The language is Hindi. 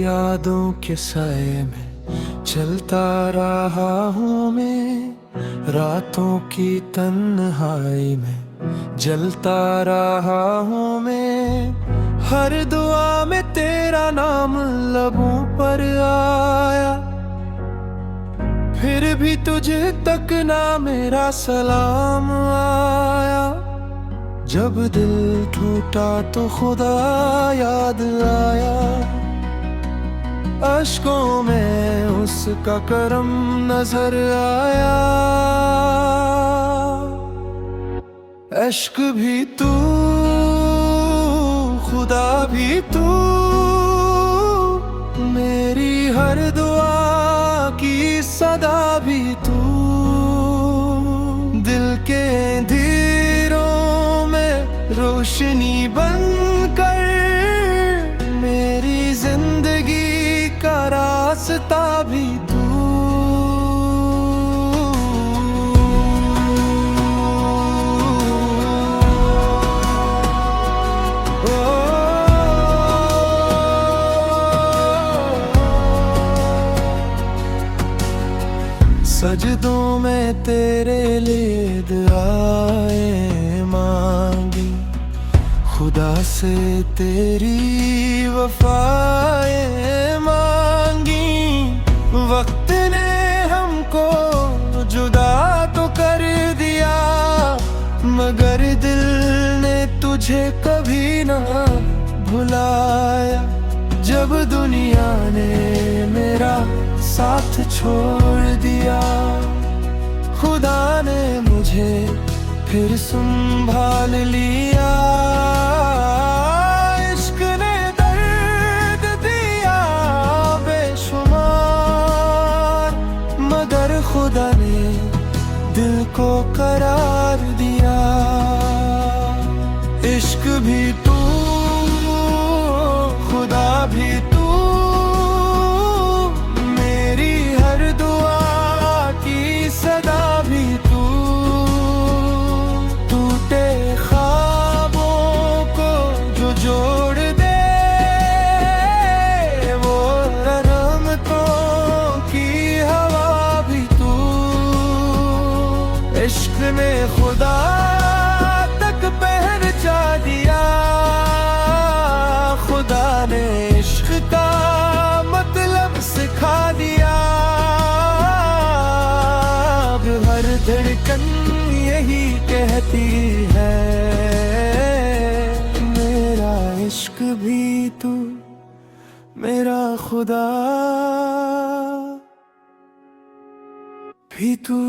यादों के साए में चलता रहा हूँ मैं, रातों की तन्हाई में जलता रहा हूँ मैं। हर दुआ में तेरा नाम लबों पर आया, फिर भी तुझे तक ना मेरा सलाम आया। जब दिल टूटा तो खुदा याद आया, अश्कों में उसका करम नजर आया। अश्क भी तू, खुदा भी तू, मेरी हर दुआ की सदा भी तू। दिल के अंधेरों में रोशनी बनकर मेरी जिंदगी का रास्ता भी तू। सजदों में तेरे लिए दुआएं मांगी, खुदा से तेरी वफाएं मांगी। वक्त ने हमको जुदा तो कर दिया, मगर दिल ने तुझे कभी ना भुलाया। जब दुनिया ने मेरा साथ छोड़ दिया, खुदा ने मुझे फिर संभाल लिया। इश्क ने दर्द दिया बेशुमार, मगर खुदा ने दिल को करार दिया। इश्क भी तू, खुदा भी तू, मेरी हर दुआ की सदा भी तू। टूटे ख्वाबों को जो जोड़ दे, वो रहमतों की हवा भी तू। इश्क ने खुदा तक पहचान दिया, खुदा ने इश्क का मतलब सिखा दिया। अब हर धड़कन यही कहती है, मेरा इश्क भी तू, मेरा खुदा भी तू।